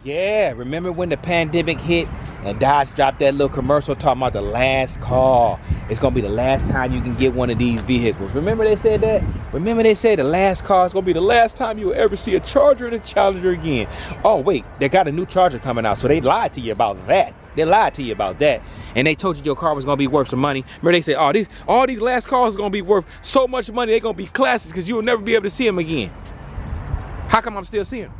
Yeah, remember when the pandemic hit and Dodge dropped that little commercial talking about the last call? It's gonna be the last time you can get one of these vehicles. Remember they said that? Remember they said the last call is gonna be the last time you will ever see a Charger and a Challenger again. Oh wait, they got a new Charger coming out, so they lied to you about that. They lied to you about that, and they told you your car was gonna be worth some money. Remember they said, oh, all these last calls are gonna be worth so much money, they're gonna be classics because you will never be able to see them again. How come I'm still seeing them?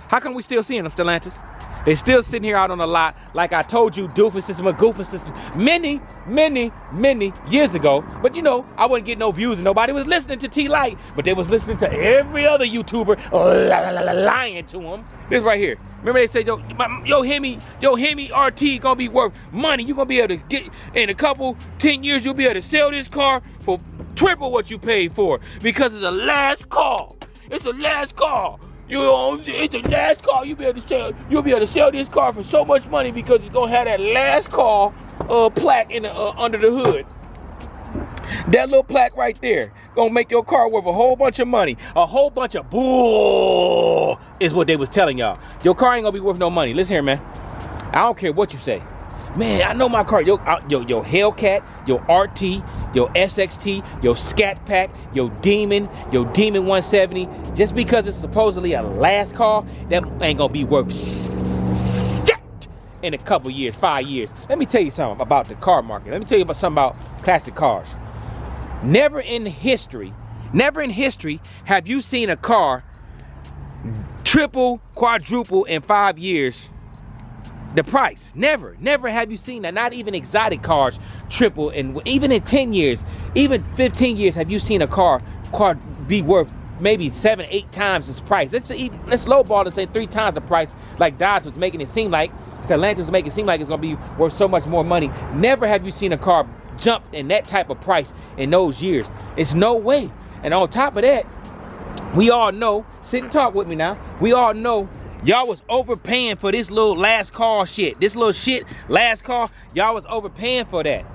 How come we still seeing them, Stellantis? They still sitting here out on the lot, like I told you, doofenses and goofenses many years ago. But you know, I wouldn't get no views and nobody was listening to T-Light, but they was listening to every other YouTuber lying to them. This right here. Remember they said, yo Hemi RT gonna be worth money. You gonna be able to get, in a couple, 10 years, you'll be able to sell this car for triple what you paid for because it's a last call. It's a last call. It's the last call. You'll be able to sell this car for so much money because it's gonna have that last call plaque in the, under the hood. That little plaque right there gonna make your car worth a whole bunch of money. A whole bunch of bull is what they was telling y'all. Your car ain't gonna be worth no money. Listen here, man. I don't care what you say. Man, I know my car. Your Hellcat, your RT, your SXT, your Scat Pack, your Demon 170. Just because it's supposedly a last call, that ain't gonna be worth shit in a couple years, 5 years. Let me tell you something about the car market. Let me tell you about something about classic cars. Never in history have you seen a car triple, quadruple in 5 years the price. Never have you seen that. Not even exotic cars triple, and even in 10 years, even 15 years, have you seen a car be worth maybe 7-8 times its price. Let's lowball to say 3 times the price, like Dodge was making it seem like. Stellantis was making it seem like it's gonna be worth so much more money. Never have you seen a car jump in that type of price in those years. It's no way. And on top of that, we all know, sit and talk with me now, we all know y'all was overpaying for this little last call shit. This little shit, last call, y'all was overpaying for that.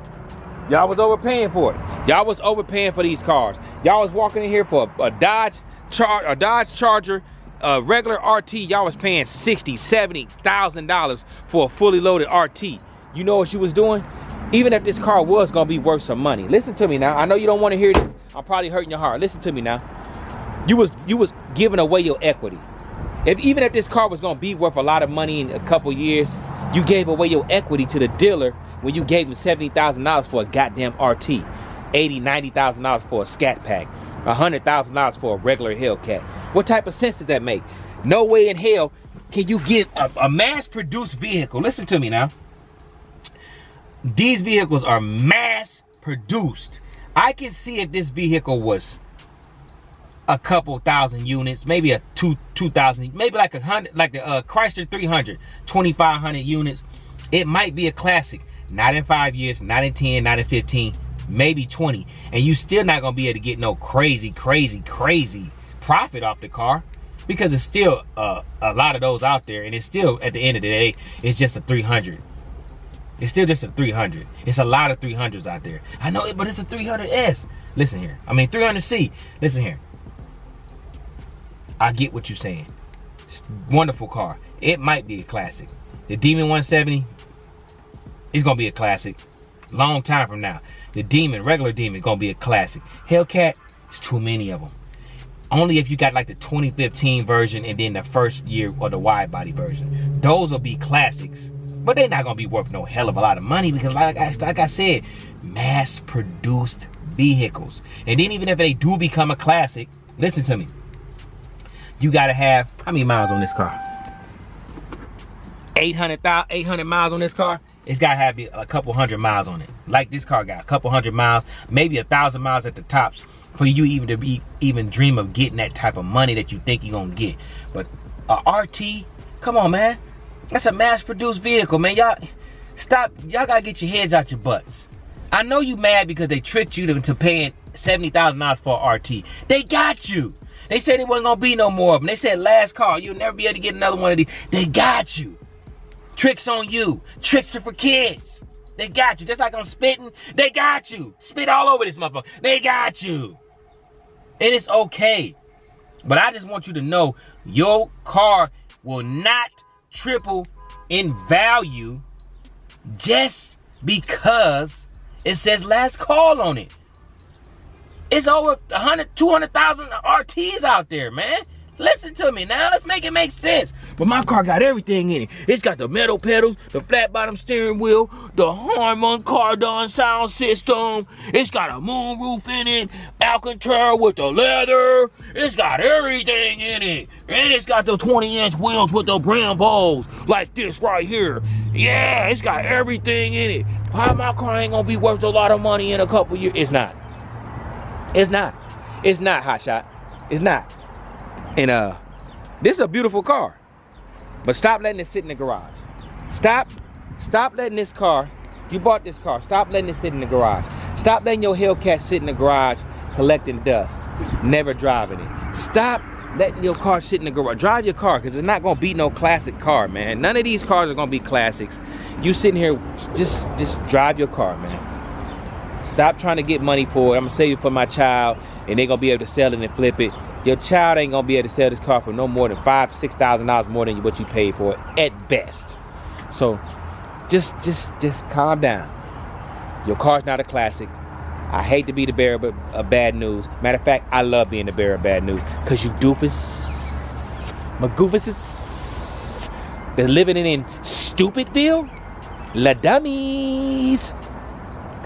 Y'all was overpaying for it. Y'all was overpaying for these cars. Y'all was walking in here for a Dodge Charger, a regular RT. Y'all was paying $60,000, $70,000 for a fully loaded RT. You know what you was doing? Even if this car was gonna be worth some money. Listen to me now. I know you don't want to hear this. I'm probably hurting your heart. Listen to me now. You was giving away your equity. Even if this car was gonna be worth a lot of money in a couple years, you gave away your equity to the dealer when you gave him $70,000 for a goddamn RT, $80,000, $90,000 for a Scat Pack, $100,000 for a regular Hellcat. What type of sense does that make? No way in hell can you get a mass-produced vehicle. Listen to me now. These vehicles are mass-produced. I can see if this vehicle was a couple thousand units, maybe a 2,000, maybe like 100, like the Chrysler 300, 2,500 units. It might be a classic. Not in 5 years, not in 10, not in 15, maybe 20. And you still not gonna be able to get no crazy profit off the car, because it's still a lot of those out there, and it's still, at the end of the day, it's just a 300. It's still just a 300. It's a lot of 300s out there. I know it, but it's a 300S. Listen here. I mean 300C. Listen here. I get what you're saying. It's a wonderful car. It might be a classic. The Demon 170 is gonna be a classic. Long time from now. The Demon, regular Demon, gonna be a classic. Hellcat, it's too many of them. Only if you got like the 2015 version and then the first year or the wide body version. Those will be classics. But they're not gonna be worth no hell of a lot of money, because like I said, mass-produced vehicles. And then even if they do become a classic, listen to me. You gotta have, how many miles on this car? 800 miles on this car? It's gotta have a couple hundred miles on it. Like this car got a couple hundred miles, maybe 1,000 miles at the tops, for you even dream of getting that type of money that you think you're gonna get. But a RT, come on, man. That's a mass-produced vehicle, man. Y'all gotta get your heads out your butts. I know you mad because they tricked you into paying $70,000 for an RT. They got you. They said it wasn't gonna be no more of them. They said last call, you'll never be able to get another one of these. They got you. Tricks on you. Tricks are for kids. They got you. Just like I'm spitting, they got you. Spit all over this motherfucker. They got you. And it's okay. But I just want you to know, your car will not triple in value just because it says last call on it. It's over 200,000 RTs out there, man. Listen to me now. Let's make it make sense. But my car got everything in it. It's got the metal pedals, the flat bottom steering wheel, the Harman Kardon sound system. It's got a moonroof in it, Alcantara with the leather. It's got everything in it. And it's got the 20-inch wheels with the Brambos, like this right here. Yeah, it's got everything in it. How my car ain't gonna be worth a lot of money in a couple years? It's not. It's not. It's not, Hotshot. It's not. And this is a beautiful car. But stop letting it sit in the garage. Stop letting this car, you bought this car, stop letting it sit in the garage. Stop letting your Hellcat sit in the garage collecting dust, never driving it. Stop letting your car sit in the garage. Drive your car, because it's not gonna be no classic car, man. None of these cars are gonna be classics. You sitting here, just drive your car, man. Stop trying to get money for it. I'm gonna save it for my child, and they're gonna be able to sell it and flip it. Your child ain't gonna be able to sell this car for no more than $5,000-$6,000 more than what you paid for it at best. So just calm down. Your car's not a classic. I hate to be the bearer of bad news. Matter of fact, I love being the bearer of bad news, because you doofuses, magoofuses, they're living in Stupidville, la dummies.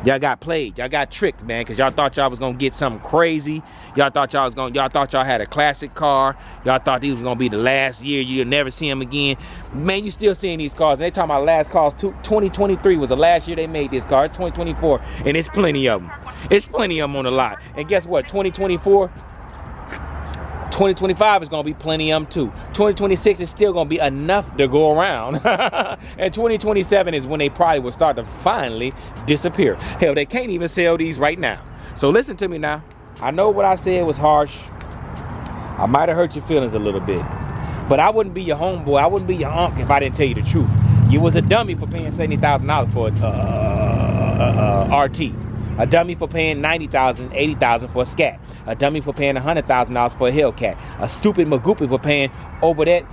Y'all got played. Y'all got tricked, man, because y'all thought y'all was gonna get something crazy. Y'all thought y'all had a classic car. Y'all thought these was gonna be the last year. You'll never see them again. Man, you still seeing these cars. And they talking about last cars. 2023 was the last year they made this car. It's 2024, and it's plenty of them. It's plenty of them on the lot. And guess what? 2025 is gonna be plenty of them too. 2026 is still gonna be enough to go around. And 2027 is when they probably will start to finally disappear. Hell, they can't even sell these right now. So listen to me now. I know what I said was harsh. I might have hurt your feelings a little bit. But I wouldn't be your homeboy. I wouldn't be your uncle if I didn't tell you the truth. You was a dummy for paying $70,000 for RT. A dummy for paying $90,000, $80,000 for a Scat. A dummy for paying $100,000 for a Hellcat. A stupid Magoopy for paying over that.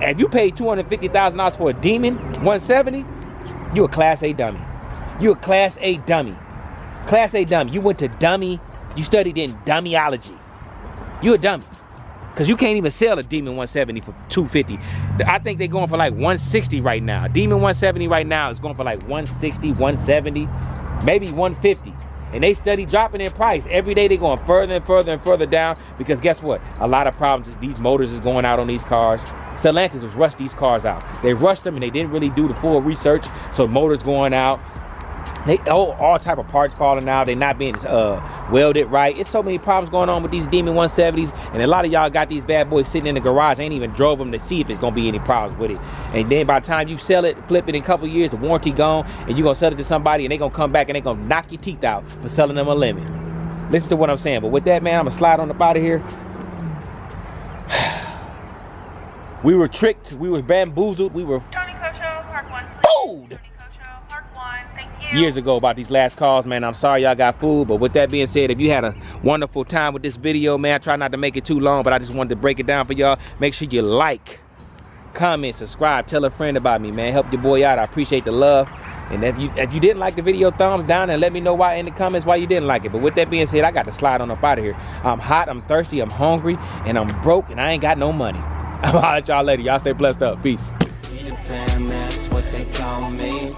If you paid $250,000 for a Demon 170, you a Class A dummy. You a Class A dummy. Class A dummy. You went to dummy. You studied in dummyology. You a dummy. Because you can't even sell a Demon 170 for $250. I think they're going for like $160 right now. Demon 170 right now is going for like $160, $170, maybe $150. And they steady dropping their price. Every day they're going further and further and further down, because guess what? A lot of problems, these motors is going out on these cars. Stellantis was rushed these cars out. They rushed them and they didn't really do the full research. So motors going out. They all type of parts falling out. They're not being welded right. It's so many problems going on with these Demon 170s, and a lot of y'all got these bad boys sitting in the garage. Ain't even drove them to see if it's gonna be any problems with it. And then by the time you sell it, flip it in a couple years, the warranty gone, and you're gonna sell it to somebody, and they gonna come back and they gonna knock your teeth out for selling them a lemon. Listen to what I'm saying. But with that, man, I'm gonna slide on up out of here. We were tricked. We were bamboozled. We were fooled years ago about these last calls, man. I'm sorry y'all got fooled, but with that being said, if you had a wonderful time with this video, man, I try not to make it too long, but I just wanted to break it down for y'all. Make sure you like, comment, subscribe, tell a friend about me, man. Help your boy out. I appreciate the love. And if you didn't like the video, thumbs down and let me know why in the comments why you didn't like it. But with that being said, I got to slide on up out of here. I'm hot, I'm thirsty, I'm hungry, and I'm broke, and I ain't got no money. I'll holler at y'all later. Y'all stay blessed up. Peace. That's what they call me.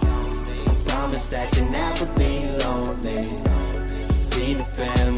Promise that you never be lonely. Be the fan.